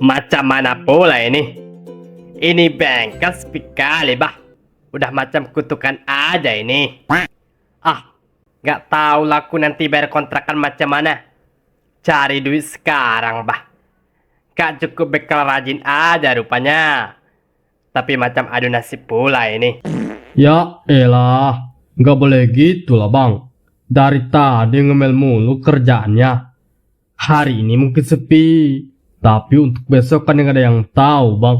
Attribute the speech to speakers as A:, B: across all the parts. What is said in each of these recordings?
A: Macam mana pula ini? Ini bengkel sepi kali, bah. Udah macam kutukan aja ini. Ah, nggak tahu laku nanti bayar kontrakan macam mana. Cari duit sekarang, bah. Gak cukup bekal rajin aja rupanya. Tapi macam adu nasib pula ini.
B: Ya elah, nggak boleh gitu lah bang. Dari tadi ngemel mulu kerjaannya. Hari ini mungkin sepi, tapi untuk besok kan nggak ada yang tahu bang.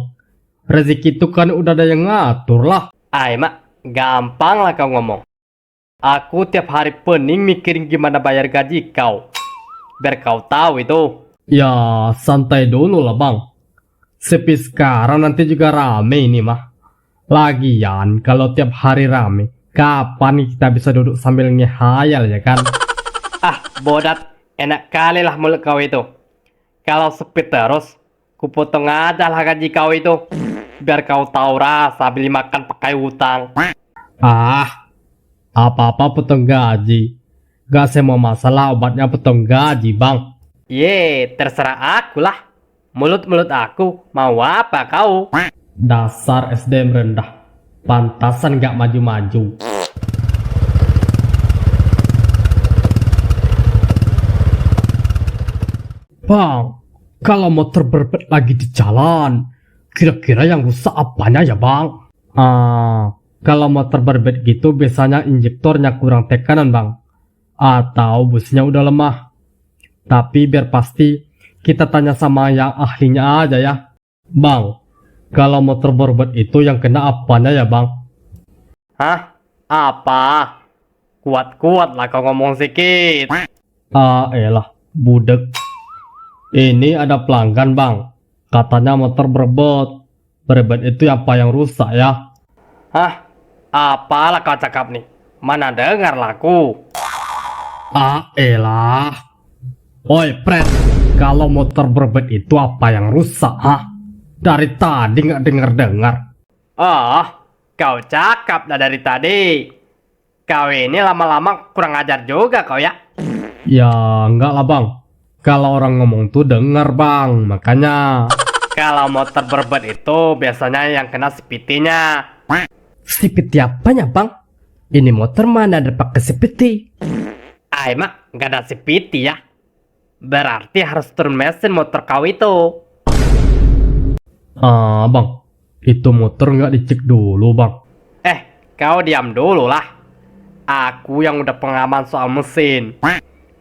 B: Rezeki itu kan udah ada yang ngatur lah.
A: Ay, mak, gampang lah kau ngomong. Aku tiap hari pening mikirin gimana bayar gaji kau. Biar kau tahu itu.
B: Ya santai dulu lah bang. Sepi sekarang nanti juga rame ini mah. Lagian kalau tiap hari rame, kapan kita bisa duduk sambil ngehayal ya kan?
A: Ah, bodat, enak kali lah mulut kau itu. Kalau sepi terus, kupotong aja lah gaji kau itu. Biar kau tahu rasa beli makan pakai hutang.
B: Ah, apa-apa potong gaji. Gak semua masalah obatnya potong gaji bang.
A: Ye, terserah aku lah. Mulut-mulut aku, mau apa kau?
B: Dasar SDM rendah. Pantasan gak maju-maju. Bang, kalau motor berbet lagi di jalan, kira-kira yang rusak apanya ya bang? Kalau motor berbet gitu biasanya injektornya kurang tekanan bang. Atau busnya udah lemah. Tapi biar pasti, kita tanya sama yang ahlinya aja ya. Bang, kalau motor berbet itu yang kena apanya ya bang?
A: Hah? Apa? Kuat-kuat lah kau ngomong sedikit.
B: Elah, budek. Ini ada pelanggan bang. Katanya motor berbet. Berbet itu apa yang rusak ya?
A: Hah? Apalah kau cakap nih? Mana dengar laku?
B: Elah. Oi, Pret. Kalau motor berbet itu apa yang rusak, ha? Dari tadi nggak dengar-dengar.
A: Oh, kau cakap dah dari tadi. Kau ini lama-lama kurang ajar juga kau ya.
B: Ya, enggak lah bang. Kalau orang ngomong tuh dengar bang, makanya.
A: Kalau motor berbet itu biasanya yang kena spitinya.
B: Spiti apanya bang? Ini motor mana ada pakai spiti?
A: Ay, mak, nggak ada spiti ya. Berarti harus turun mesin motor kau itu.
B: Bang, itu motor nggak dicek dulu bang.
A: Kau diam dulu lah. Aku yang udah pengaman soal mesin.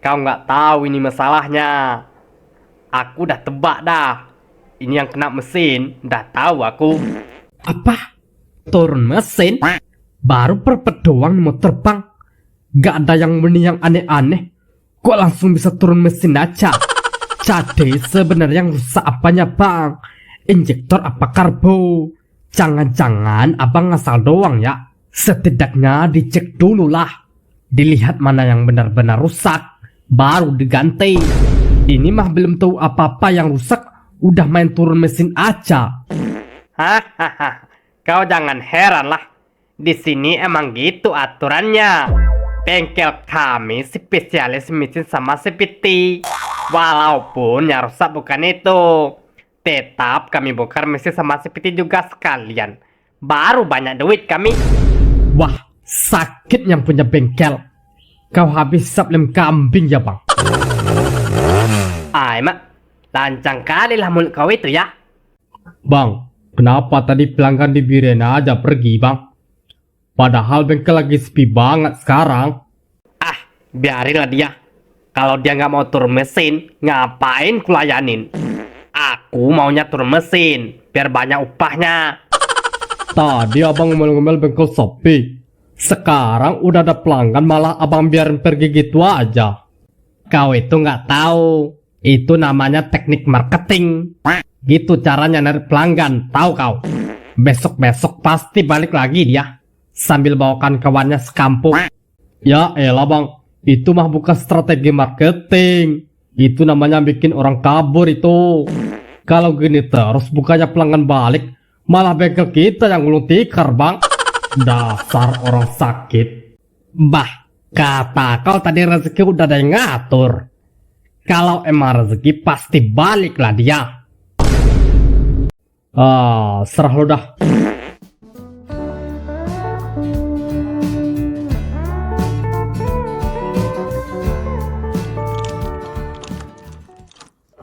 A: Kau nggak tahu ini masalahnya. Aku udah tebak dah. Ini yang kena mesin, udah tahu aku.
B: Apa? Turun mesin? Baru perpet doang motor bang. Gak ada yang benih yang aneh-aneh. Kok langsung bisa turun mesin aja? Jadi sebenarnya yang rusak apanya bang? Injektor apa karbo? Jangan-jangan abang ngasal doang ya? Setidaknya dicek dulu lah. Dilihat mana yang benar-benar rusak. Baru diganti. Ini mah belum tahu apa-apa yang rusak. Udah main turun mesin aja.
A: Hahaha, kau jangan heran lah. Di sini emang gitu aturannya. Bengkel kami spesialis mesin sama spiti. Walaupun yang rusak bukan itu, tetap kami bongkar mesin sama spiti juga sekalian. Baru banyak duit kami.
B: Wah, sakit yang punya bengkel. Kau habis hisap lem kambing ya bang?
A: Ay, mak, lancang kali lah mulut kau itu ya.
B: Bang, kenapa tadi pelanggan di Birena aja pergi bang? Padahal bengkel lagi sepi banget sekarang.
A: Biarinlah dia. Kalau dia nggak mau turun mesin, ngapain kulayanin? Aku maunya turun mesin, biar banyak upahnya.
B: Tadi abang ngomel-ngomel bengkel sepi. Sekarang udah ada pelanggan malah abang biarin pergi gitu aja.
A: Kau itu nggak tahu. Itu namanya teknik marketing. Gitu caranya narik pelanggan, tahu kau? Besok-besok pasti balik lagi dia. Sambil bawakan kawannya sekampung.
B: Ya elah bang, itu mah bukan strategi marketing. Itu namanya bikin orang kabur itu. Kalau gini terus bukannya pelanggan balik, malah bengkel kita yang gulung tikar bang. Dasar orang sakit.
A: Bah, kata kau tadi rezeki udah ada yang ngatur. Kalau emang rezeki pasti balik lah dia.
B: Serah lo dah.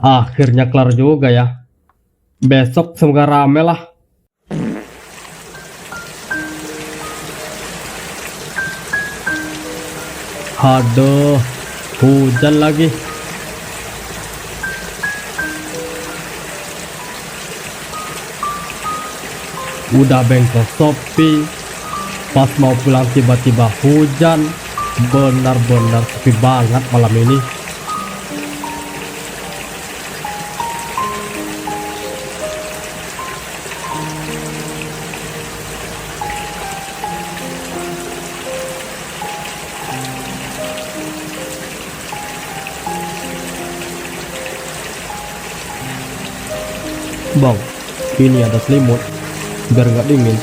B: Akhirnya kelar juga ya. Besok semoga rame lah. Aduh, hujan lagi. Udah bengkel sepi. Pas mau pulang tiba-tiba hujan. Benar-benar sepi banget malam ini. Bang, ini ada selimut biar nggak dingin.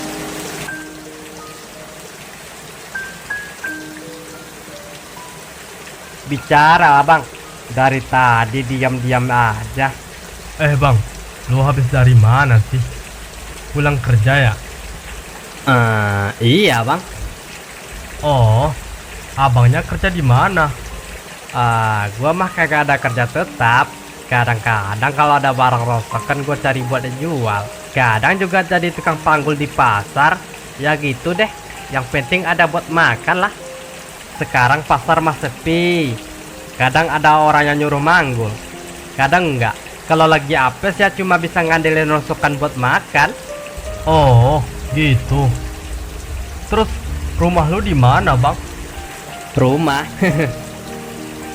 A: Bicara abang, dari tadi diam-diam aja.
B: Bang, lo habis dari mana sih? Pulang kerja ya?
A: Iya bang.
B: Oh, abangnya kerja di mana?
A: Gua mah kagak ada kerja tetap. Kadang-kadang kalau ada barang rosak kan gue cari buat dijual. Kadang juga jadi tukang panggul di pasar. Ya gitu deh. Yang penting ada buat makan lah. Sekarang pasar mah sepi. Kadang ada orang yang nyuruh manggul, kadang enggak. Kalau lagi apes ya cuma bisa ngandelin rosokan buat makan.
B: Oh, gitu. Terus rumah lu di mana, Bang?
A: Rumah?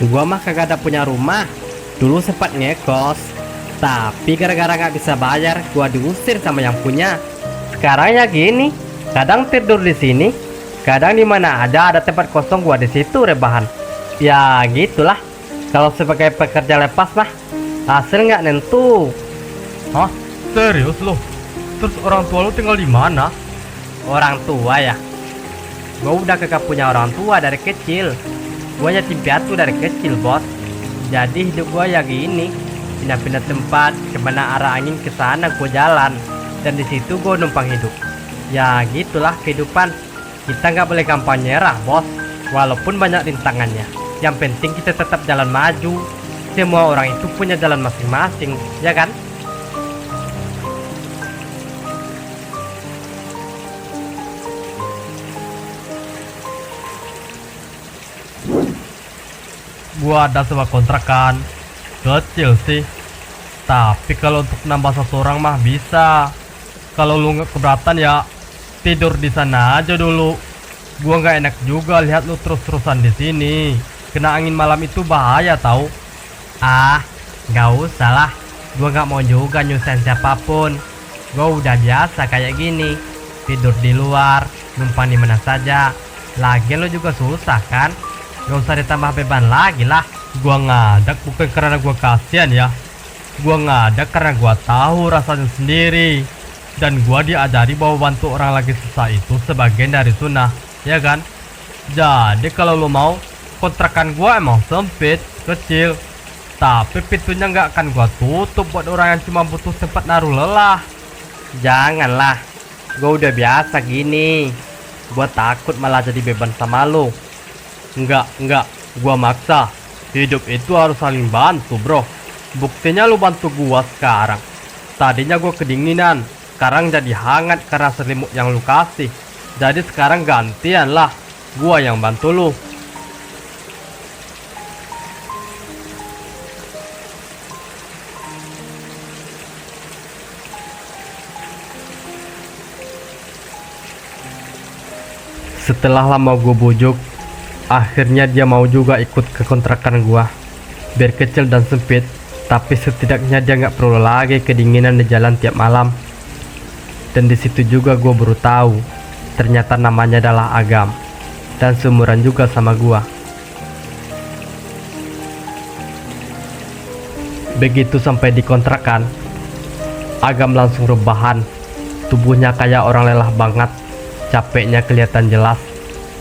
A: Gua mah kagak ada punya rumah. Dulu sempat ngekos, tapi gara-gara gak bisa bayar, gua diusir sama yang punya. Sekarang ya gini, kadang tidur di sini, kadang di mana aja ada tempat kosong gua di situ rebahan. Ya gitulah. Kalau sebagai pekerja lepas mah hasil nggak nentu.
B: Hah? Serius lo? Terus orang tua lu tinggal di mana?
A: Orang tua ya? Gua udah kagak punya orang tua dari kecil. Gua yatim piatu dari kecil, bos. Jadi hidup gua ya gini, pindah-pindah tempat, kemana arah angin ke sana gua jalan, dan di situ gua numpang hidup. Ya gitulah kehidupan. Kita nggak boleh gampang nyerah, bos. Walaupun banyak rintangannya, yang penting kita tetap jalan maju. Semua orang itu punya jalan masing-masing, ya kan?
B: Gua ada sebuah kontrakan kecil sih, tapi kalau untuk nambah satu orang mah bisa. Kalau lu nggak keberatan ya tidur di sana aja dulu. Gua nggak enak juga lihat lu terus-terusan di sini. Kena angin malam itu bahaya tahu.
A: Nggak usah lah. Gua nggak mau juga nyusahin siapapun. Gua udah biasa kayak gini, tidur di luar, numpang di mana saja. Lagian lo juga susah kan? Gak usah ditambah beban lagi lah.
B: Gua ngadak bukan karena gua kasihan ya. Gua ngadak karena gua tahu rasanya sendiri. Dan gua diajari bahwa bantu orang lagi susah itu sebagian dari sunnah, ya kan? Jadi kalau lo mau, kontrakan gua emang sempit, kecil, tapi pintunya nggak akan gua tutup buat orang yang cuma butuh tempat naruh lelah.
A: Janganlah. Gua udah biasa gini. Gua takut malah jadi beban sama lo.
B: Enggak, gua maksa. Hidup itu harus saling bantu, bro. Buktinya lu bantu gua sekarang. Tadinya gua kedinginan, sekarang jadi hangat karena selimut yang lu kasih. Jadi sekarang gantian lah, gua yang bantu lu. Setelah lama gua bujuk, akhirnya dia mau juga ikut ke kontrakan gua. Biar kecil dan sempit, tapi setidaknya dia nggak perlu lagi kedinginan di jalan tiap malam. Dan di situ juga gua baru tahu, ternyata namanya adalah Agam, dan seumuran juga sama gua. Begitu sampai di kontrakan, Agam langsung rebahan. Tubuhnya kayak orang lelah banget, capeknya kelihatan jelas.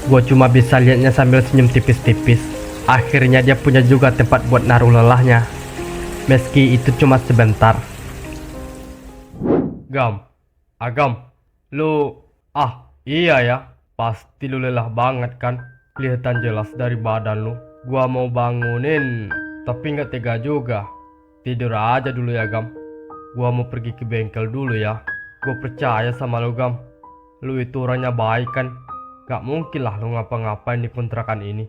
B: Gue cuma bisa lihatnya sambil senyum tipis-tipis. Akhirnya dia punya juga tempat buat naruh lelahnya, meski itu cuma sebentar.
A: Gam, Agam, lu, iya ya, pasti lu lelah banget kan? Kelihatan jelas dari badan lu. Gua mau bangunin, tapi nggak tega juga. Tidur aja dulu ya, Gam. Gua mau pergi ke bengkel dulu ya. Gua percaya sama lu, Gam. Lu itu orangnya baik kan? Gak mungkin lah lu ngapa-ngapain di kontrakan ini.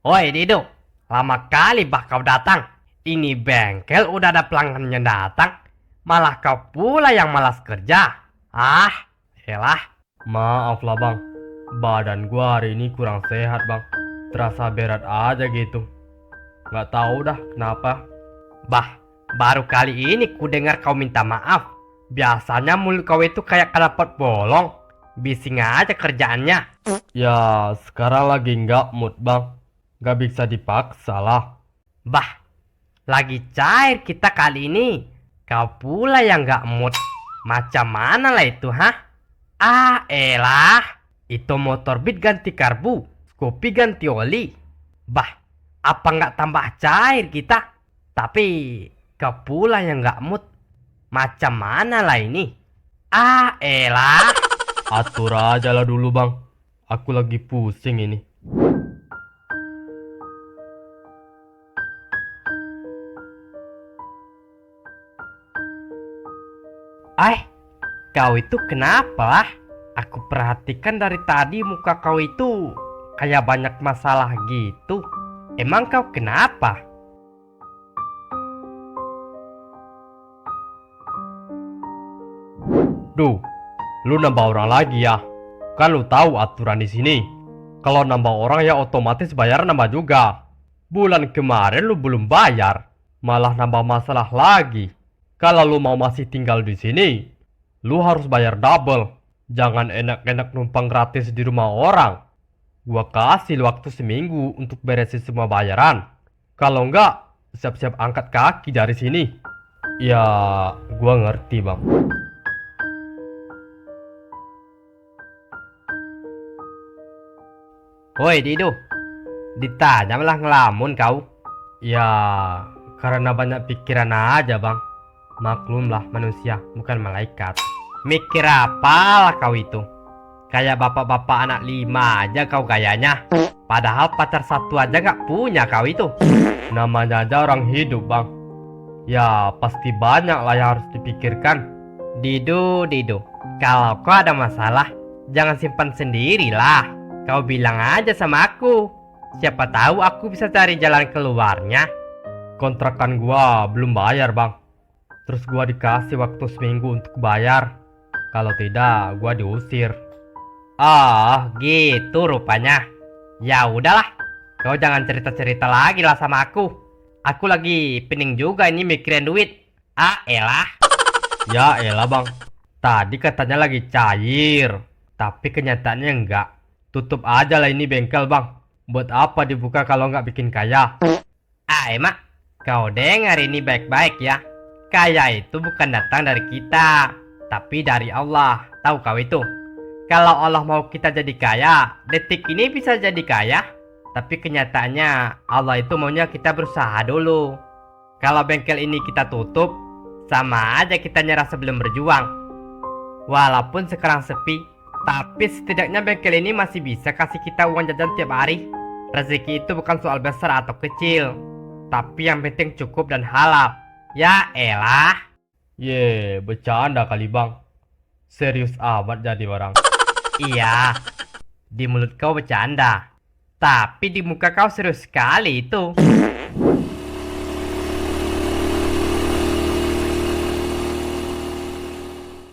A: Oi Dido, lama kali bah kau datang. Ini bengkel udah ada pelanggannya datang. Malah kau pula yang malas kerja. Elah. Maaf lah bang, badan gua hari ini kurang sehat bang. Terasa berat aja gitu. Gak tahu dah kenapa. Bah, baru kali ini ku dengar kau minta maaf. Biasanya mulut kau itu kayak kedapet bolong. Bising aja kerjaannya. Ya, sekarang lagi nggak mood bang. Gak bisa dipaksa lah. Bah, lagi cair kita kali ini. Kau pula yang gak mood. Macam mana lah itu, elah. Itu motor Beat ganti karbu. Skopi ganti oli. Bah, apa gak tambah cair kita? Tapi, kau pula yang gak mood. Macam mana lah ini? Elah. Atur aja lah dulu bang. Aku lagi pusing ini. Kau itu kenapa? Aku perhatikan dari tadi muka kau itu kayak banyak masalah gitu. Emang kau kenapa? Duh, lu nambah orang lagi ya. Kan lu tahu aturan di sini. Kalau nambah orang ya otomatis bayar nambah juga. Bulan kemarin lu belum bayar, malah nambah masalah lagi. Kalau lu mau masih tinggal di sini, lu harus bayar double. Jangan enak-enak numpang gratis di rumah orang. Gua kasih lu waktu seminggu untuk beresin semua bayaran. Kalau enggak, siap-siap angkat kaki dari sini. Ya, gua ngerti bang. Woi Dido, ditanya malah ngelamun kau. Ya, karena banyak pikiran aja bang. Maklumlah manusia, bukan malaikat. Mikir apalah kau itu? Kayak bapak-bapak anak 5 aja kau gayanya. Padahal pacar 1 aja gak punya kau itu. Namanya aja orang hidup bang. Ya pasti banyak lah yang harus dipikirkan. Dido, kalau kau ada masalah, jangan simpan sendirilah. Kau bilang aja sama aku. Siapa tahu aku bisa cari jalan keluarnya. Kontrakan gua belum bayar bang. Terus gua dikasih waktu seminggu untuk bayar. Kalau tidak, gua diusir. Gitu rupanya. Ya udahlah. Kau jangan cerita-cerita lagi lah sama aku. Aku lagi pening juga ini mikirin duit. Elah. Ya elah bang. Tadi katanya lagi cair. Tapi kenyataannya enggak. Tutup aja lah ini bengkel bang. Buat apa dibuka kalau nggak bikin kaya? Emak. Kau dengar ini baik-baik ya. Kaya itu bukan datang dari kita, tapi dari Allah. Tahu kau itu? Kalau Allah mau kita jadi kaya, detik ini bisa jadi kaya. Tapi kenyataannya Allah itu maunya kita berusaha dulu. Kalau bengkel ini kita tutup, sama aja kita nyerah sebelum berjuang. Walaupun sekarang sepi, tapi setidaknya bengkel ini masih bisa kasih kita uang jajan tiap hari. Rezeki itu bukan soal besar atau kecil, tapi yang penting cukup dan halal. Ya elah. Bercanda kali bang. Serius amat jadi orang. Iya, di mulut kau bercanda, tapi di muka kau serius sekali itu.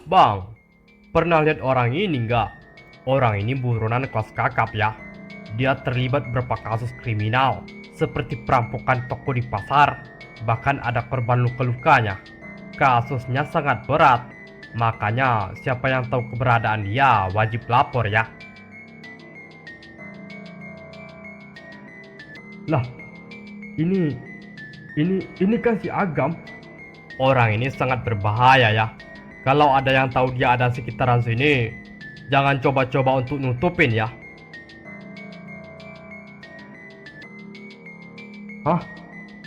A: Bang, pernah lihat orang ini nggak? Orang ini buronan kelas kakap ya. Dia terlibat beberapa kasus kriminal, seperti perampokan toko di pasar. Bahkan ada korban luka-lukanya. Kasusnya sangat berat. Makanya siapa yang tahu keberadaan dia wajib lapor ya. Lah, ini kan si Agam. Orang ini sangat berbahaya ya. Kalau ada yang tahu dia ada sekitaran sini, jangan coba-coba untuk nutupin ya.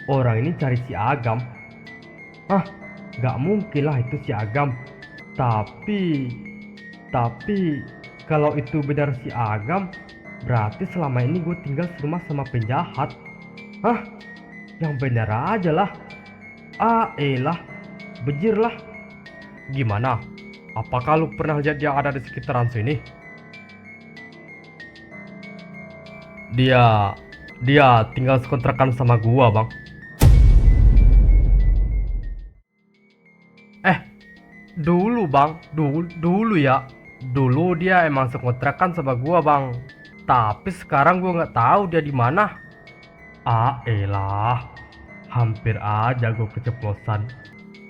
A: Orang ini cari si Agam.
B: Gak mungkin lah itu si Agam. Tapi kalau itu benar si Agam, berarti selama ini gue tinggal serumah sama penjahat. Hah? Yang benar aja lah. Elah, bejir lah. Gimana? Apakah lu pernah lihat dia ada di sekitaran sini? Dia tinggal sekontrakan sama gua, Bang. Dulu, Bang. Dulu ya. Dulu dia emang sekontrakan sama gua, Bang. Tapi sekarang gua nggak tahu dia di mana. Elah. Hampir aja gua keceplosan.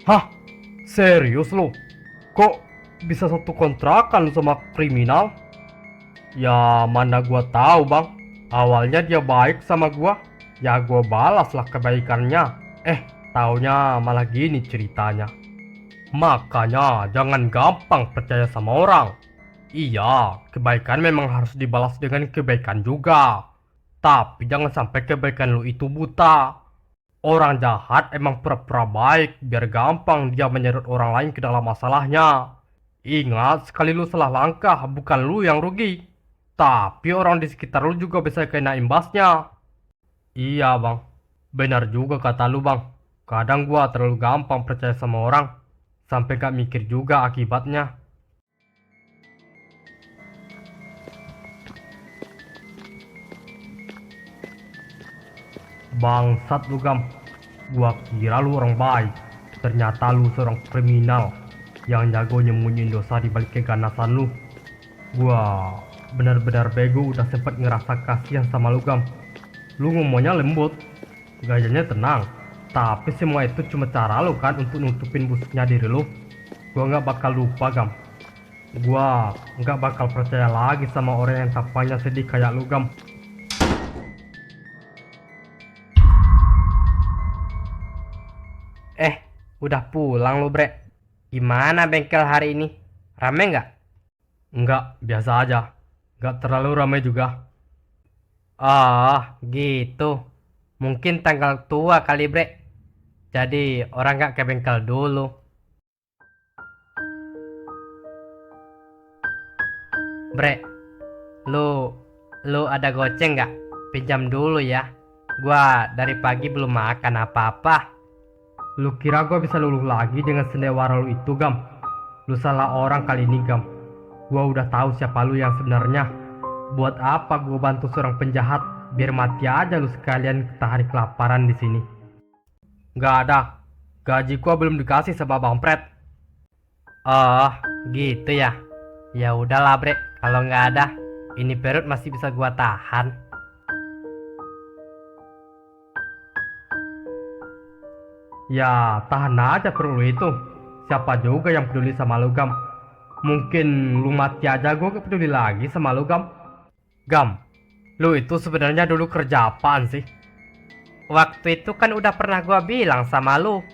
B: Hah? Serius lu? Kok bisa satu kontrakan sama kriminal? Ya mana gua tahu, Bang. Awalnya dia baik sama gua. Ya gua balaslah kebaikannya. Taunya malah gini ceritanya. Makanya jangan gampang percaya sama orang. Iya, kebaikan memang harus dibalas dengan kebaikan juga. Tapi jangan sampai kebaikan lu itu buta. Orang jahat emang pura-pura baik biar gampang dia menyeret orang lain ke dalam masalahnya. Ingat, sekali lu salah langkah, bukan lu yang rugi. Tapi orang di sekitar lu juga bisa kena imbasnya. Iya, Bang. Benar juga kata lu, Bang. Kadang gua terlalu gampang percaya sama orang. Sampai gak mikir juga akibatnya. Bangsat lu, Gam. Gua kira lu orang baik. Ternyata lu seorang kriminal yang jago nyembunyiin dosa di balik keganasan lu. Gua benar-benar bego udah sempet ngerasa kasihan sama lu, Gam. Lu ngomongnya lembut, gayanya tenang. Tapi semua itu cuma cara lu kan untuk nutupin busuknya diri lu. Gua nggak bakal lupa, Gam. Gua nggak bakal percaya lagi sama orang yang tampaknya sedih kayak lu, Gam. Udah pulang lu, Bre. Gimana bengkel hari ini? Rame nggak? Nggak, biasa aja. Nggak terlalu ramai juga. Gitu. Mungkin tanggal tua kali, Bre. Jadi orang nggak ke bengkel dulu. Bre, lu ada goceng nggak? Pinjam dulu ya. Gua dari pagi belum makan apa-apa. Lu kira gua bisa luluh lagi dengan sendewara lu itu, Gam? Lu salah orang kali ini, Gam. Gua udah tahu siapa lu yang sebenarnya. Buat apa gua bantu seorang penjahat? Biar mati aja lu sekalian hari kelaparan di sini. Nggak ada. Gaji gua belum dikasih sama Bang Pret. Gitu ya. Ya udahlah, Bre. Kalau nggak ada, ini perut masih bisa gua tahan. Ya, tahan aja perlu itu. Siapa juga yang peduli sama lu, Gam? Mungkin lu mati aja gua gak peduli lagi sama lu, Gam. Gam, lu itu sebenarnya dulu kerja apaan sih? Waktu itu kan udah pernah gua bilang sama lu.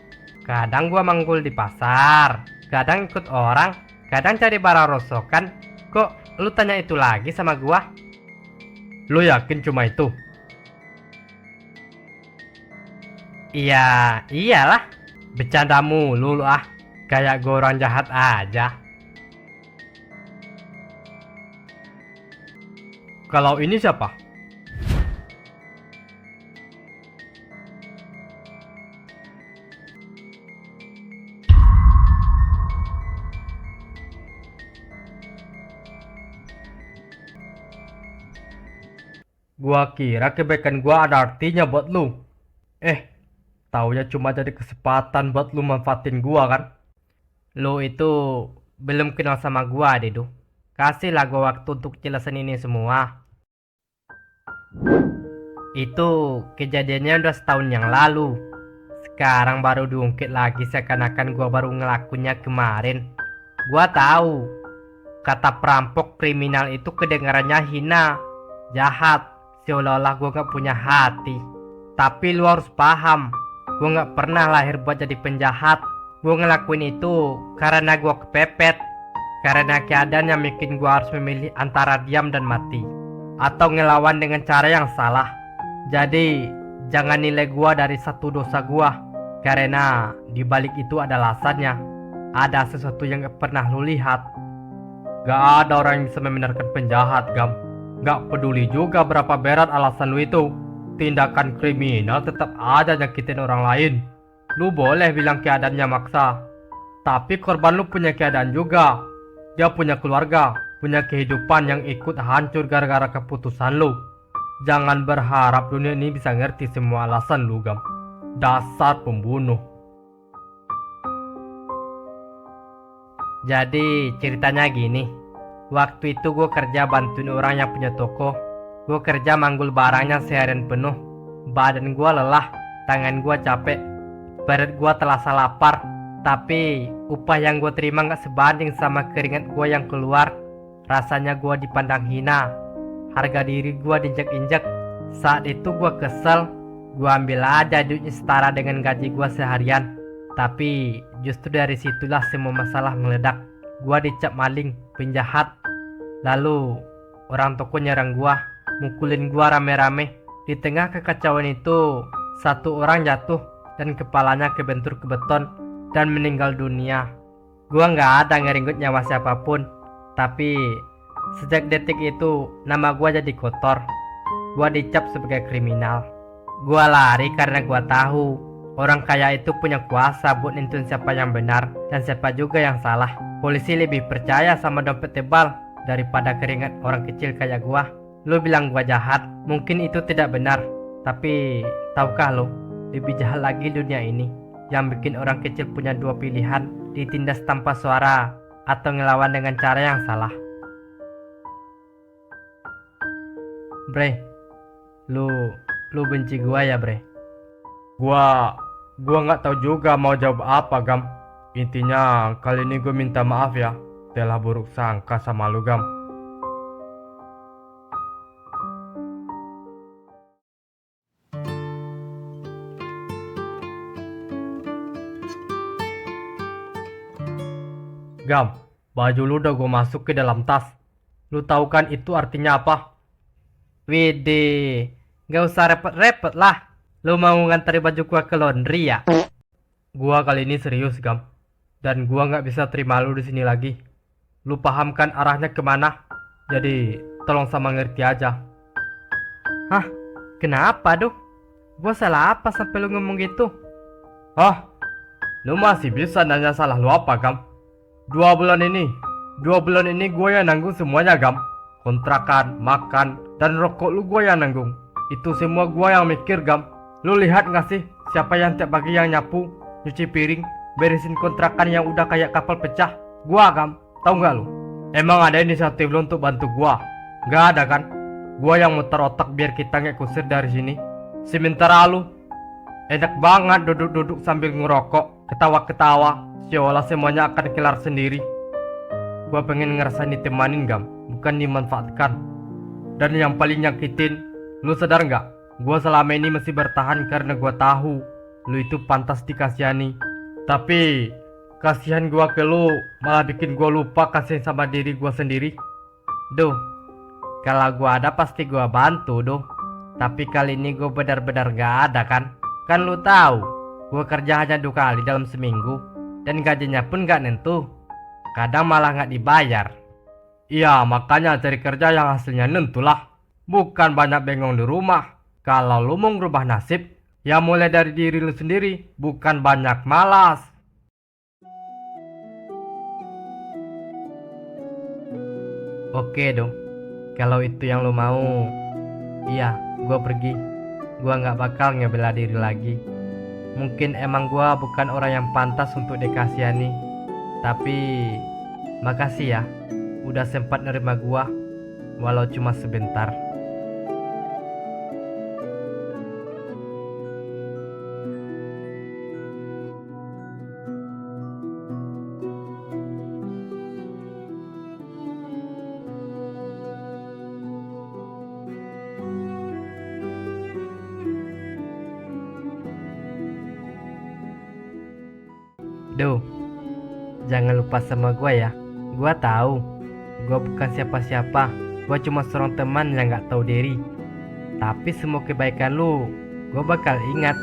B: Kadang gua manggul di pasar, kadang ikut orang, kadang cari barang rosokan. Kok lu tanya itu lagi sama gua? Lu yakin cuma itu? Iya, iyalah. Bercanda mulu lu ah. Kayak gua orang jahat aja. Kalau ini siapa? Gua kira kebaikan gua ada artinya buat lu. Taunya cuma jadi kesempatan buat lu manfaatin gua kan. Lu itu belum kenal sama gua, Dedu. Kasihlah gua waktu untuk jelasin ini semua. Itu kejadiannya udah setahun yang lalu. Sekarang baru diungkit lagi seakan-akan gua baru ngelakunya kemarin. Gua tahu kata perampok kriminal itu kedengarannya hina, jahat, seolah-olah gua gak punya hati. Tapi lu harus paham, gua gak pernah lahir buat jadi penjahat. Gua ngelakuin itu karena gua kepepet. Karena keadaan yang bikin gua harus memilih antara diam dan mati, atau ngelawan dengan cara yang salah. Jadi jangan nilai gua dari satu dosa gua. Karena di balik itu ada alasannya. Ada sesuatu yang gak pernah lu lihat. Gak ada orang yang bisa membenarkan penjahat, Gam. Gak peduli juga berapa berat alasan lu itu. Tindakan kriminal tetap aja nyakitin orang lain. Lu boleh bilang keadaannya maksa, tapi korban lu punya keadaan juga. Dia punya keluarga, punya kehidupan yang ikut hancur gara-gara keputusan lu. Jangan berharap dunia ini bisa ngerti semua alasan lu, Gam. Dasar pembunuh. Jadi ceritanya gini. Waktu itu gue kerja bantuin orang yang punya toko. Gue kerja manggul barangnya seharian penuh. Badan gue lelah, tangan gue capek, perut gue terasa lapar. Tapi upah yang gue terima gak sebanding sama keringat gue yang keluar. Rasanya gue dipandang hina, harga diri gue diinjak-injak. Saat itu gue kesel. Gue ambil aja duitnya setara dengan gaji gue seharian. Tapi justru dari situlah semua masalah meledak. Gue dicap maling, penjahat. Lalu orang toko nyerang gue, mukulin gue rame-rame. Di tengah kekacauan itu, satu orang jatuh dan kepalanya kebentur ke beton dan meninggal dunia. Gue gak ada ngerenggut nyawa siapapun. Tapi sejak detik itu nama gue jadi kotor. Gue dicap sebagai kriminal. Gue lari karena gue tahu orang kaya itu punya kuasa buat nentuin siapa yang benar dan siapa juga yang salah. Polisi lebih percaya sama dompet tebal daripada keringat orang kecil kayak gua. Lu bilang gua jahat, mungkin itu tidak benar. Tapi tahukah lu, lebih jahat lagi dunia ini yang bikin orang kecil punya dua pilihan, ditindas tanpa suara atau ngelawan dengan cara yang salah. Bre, lu benci gua ya, Bre? Gua nggak tahu juga mau jawab apa, Gam. Intinya kali ini gue minta maaf ya, telah buruk sangka sama lu, Gam. Gam, baju lu udah gue masuk ke dalam tas. Lu tahu kan itu artinya apa? Widih, gak usah repot-repot lah. Lu mau nganterin baju gua ke laundry ya? Gua kali ini serius, Gam. Dan gua nggak bisa terima lu di sini lagi. Lu paham kan arahnya kemana? Jadi tolong sama ngerti aja. Hah? Kenapa, Duh? Gua salah apa sampai lu ngomong gitu? Hah? Lu masih bisa nanya salah lu apa, Gam? 2 bulan ini gua yang nanggung semuanya, Gam. Kontrakan, makan, dan rokok lu gua yang nanggung. Itu semua gua yang mikir, Gam. Lu lihat gak sih siapa yang tiap pagi yang nyapu, nyuci piring, beresin kontrakan yang udah kayak kapal pecah? Gua, Gam. Tahu gak lu? Emang ada inisiatif lu untuk bantu gua? Gak ada kan? Gua yang muter otak biar kita gak kusir dari sini. Sementara lu enak banget duduk-duduk sambil ngerokok, ketawa-ketawa, seolah semuanya akan kelar sendiri. Gua pengen ngerasain ditemanin, Gam, bukan dimanfaatkan. Dan yang paling nyakitin, lu sadar gak? Gua selama ini masih bertahan karena gua tahu lu itu pantas dikasihani. Tapi kasihan gua ke lu malah bikin gua lupa kasihan sama diri gua sendiri. Duh, kalau gua ada pasti gua bantu, Duh. Tapi kali ini gua benar-benar gak ada kan? Kan lu tahu, gua kerja hanya 2 kali dalam seminggu dan gajinya pun gak nentu. Kadang malah gak dibayar. Iya, makanya cari kerja yang hasilnya nentu lah. Bukan banyak bengong di rumah. Kalau lu mau ngerubah nasib, ya mulai dari diri lu sendiri, bukan banyak malas. Oke dong, kalau itu yang lu mau, iya, gua pergi. Gua gak bakal ngebela diri lagi. Mungkin emang gua bukan orang yang pantas untuk dikasihani. Tapi makasih ya, udah sempat nerima gua, walau cuma sebentar. Duh, jangan lupa sama gue ya. Gue tahu, gue bukan siapa-siapa. Gue cuma seorang teman yang gak tahu diri. Tapi semua kebaikan lu, gue bakal ingat.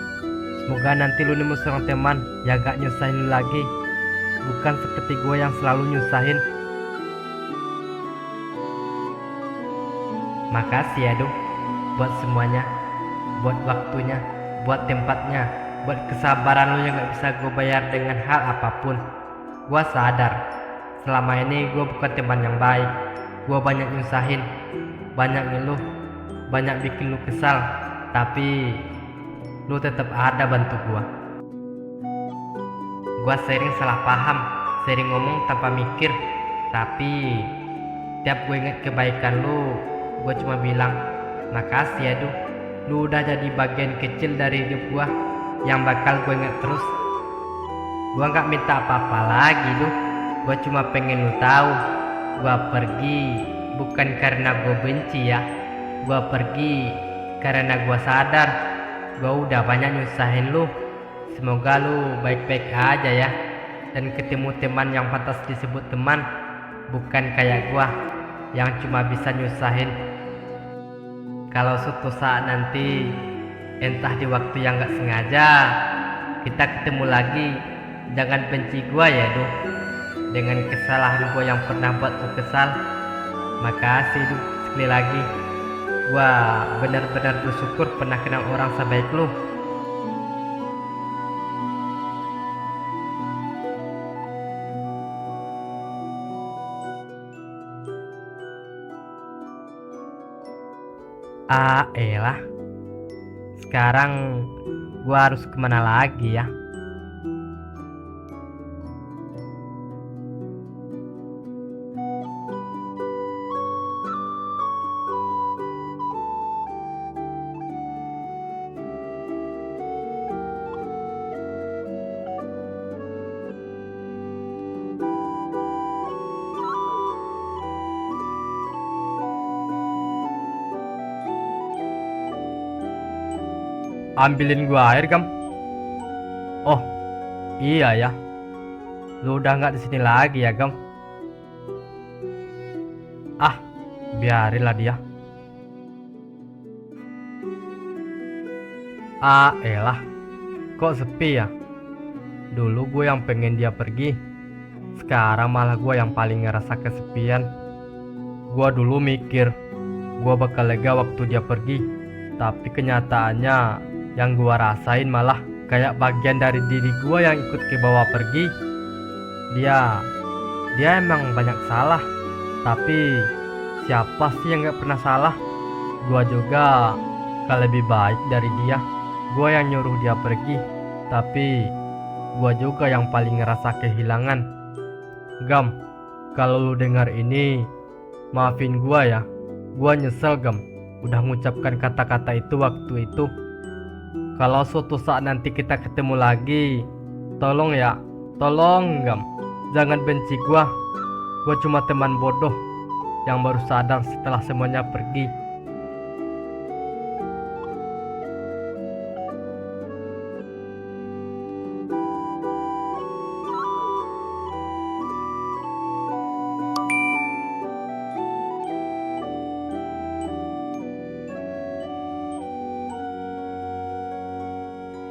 A: Semoga nanti lu nemu seorang teman yang gak nyusahin lu lagi, bukan seperti gue yang selalu nyusahin. Makasih ya Dung, buat semuanya, buat waktunya, buat tempatnya, buat kesabaran lu yang gak bisa gue bayar dengan hal apapun. Gue sadar, selama ini gue bukan teman yang baik. Gue banyak nyusahin, banyak ngeluh, banyak bikin lu kesal, tapi lu tetap ada bantu gue. Gue sering salah paham, sering ngomong tanpa mikir, tapi tiap gue inget kebaikan lu, gue cuma bilang, makasih ya Dung, lu udah jadi bagian kecil dari hidup gue yang bakal gue inget terus. Gue gak minta apa-apa lagi Dung, gue cuma pengen lu tahu, gue pergi bukan karena gue benci ya, gue pergi karena gue sadar gue udah banyak nyusahin lu. Semoga lu baik-baik aja ya, dan ketemu teman yang pantas disebut teman, bukan kayak gua yang cuma bisa nyusahin. Kalau suatu saat nanti, entah di waktu yang gak sengaja, kita ketemu lagi, jangan benci gua ya Duh, dengan kesalahan gua yang pernah buat lu kesal. Makasih Duh, sekali lagi. Gua benar-benar bersyukur pernah kenal orang sebaik lu. Elah. Sekarang gua harus kemana lagi ya? Ambilin gua air, Gam. Oh, iya ya. Lu udah nggak di sini lagi ya, Gam? Biarinlah dia. Elah. Kok sepi ya? Dulu gue yang pengen dia pergi. Sekarang malah gue yang paling ngerasa kesepian. Gue dulu mikir gue bakal lega waktu dia pergi, tapi kenyataannya yang gua rasain malah kayak bagian dari diri gua yang ikut ke bawah pergi. Dia emang banyak salah, tapi siapa sih yang gak pernah salah? Gua juga gak lebih baik dari dia. Gua yang nyuruh dia pergi, tapi gua juga yang paling ngerasa kehilangan. Gam, kalau lu dengar ini, maafin gua ya. Gua nyesel Gam, udah mengucapkan kata-kata itu waktu itu. Kalau suatu saat nanti kita ketemu lagi, tolong ya, tolong Gam, jangan benci gua. Gua cuma teman bodoh yang baru sadar setelah semuanya pergi.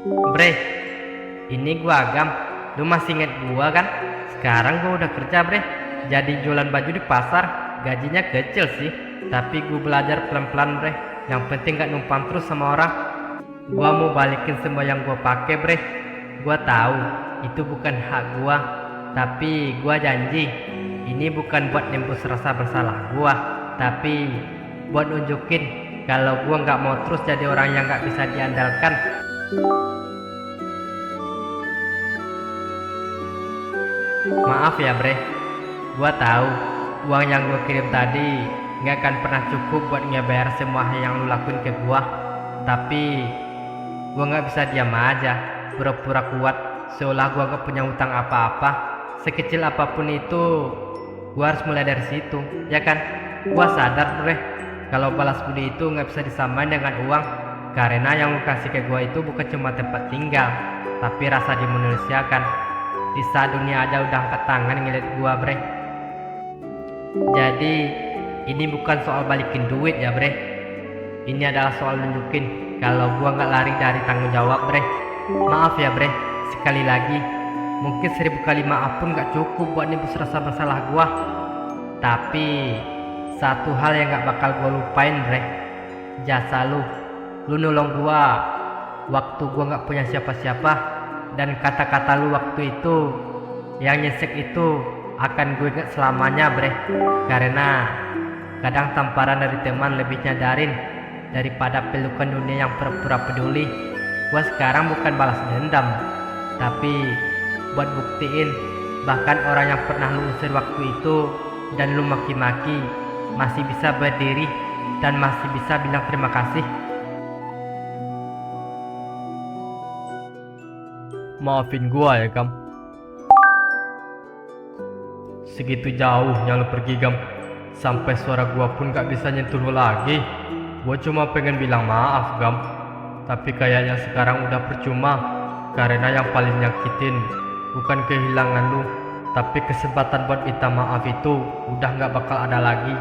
A: Bre, ini gua Agam. Lu masih inget gua kan? Sekarang gua udah kerja bre, jadi jualan baju di pasar. Gajinya kecil sih, tapi gua belajar pelan-pelan bre. Yang penting gak numpang terus sama orang. Gua mau balikin semua yang gua pakai bre. Gua tahu itu bukan hak gua, tapi gua janji ini bukan buat nembus rasa bersalah gua, tapi buat nunjukin kalau gua nggak mau terus jadi orang yang nggak bisa diandalkan. Maaf ya bre, gua tahu uang yang gua kirim tadi nggak akan pernah cukup buat ngebayar semua yang lu lakuin ke gua. Tapi gua nggak bisa diam aja, pura-pura kuat, seolah gua nggak punya hutang apa-apa. Sekecil apapun itu, gua harus mulai dari situ, ya kan? Gua sadar bre, kalau balas budi itu nggak bisa disamain dengan uang, karena yang lu kasih ke gua itu bukan cuma tempat tinggal, tapi rasa dimanusiakan. Di saat dunia aja udah angkat tangan ngeliat gua bre. Jadi ini bukan soal balikin duit ya bre, ini adalah soal nunjukin kalau gua nggak lari dari tanggung jawab bre. Maaf ya bre, sekali lagi. Mungkin 1000 kali maaf pun gak cukup buat nebus rasa bersalah gua. Tapi satu hal yang gak bakal gua lupain bre, jasa lu nolong gua waktu gua gak punya siapa-siapa. Dan kata-kata lu waktu itu yang nyesek itu akan gue ingat selamanya bre. Karena kadang tamparan dari teman lebih nyadarin daripada pelukan dunia yang pura-pura peduli. Gua sekarang bukan balas dendam, tapi buat buktiin bahkan orang yang pernah lu usir waktu itu dan lu maki-maki masih bisa berdiri dan masih bisa bilang terima kasih. Maafin gua ya Gam. Segitu jauhnya lu pergi Gam, sampai suara gua pun gak bisa nyentuh lu lagi. Gua cuma pengen bilang maaf Gam, tapi kayaknya sekarang udah percuma. Karena yang paling nyakitin bukan kehilangan lu, tapi kesempatan buat minta maaf itu udah gak bakal ada lagi.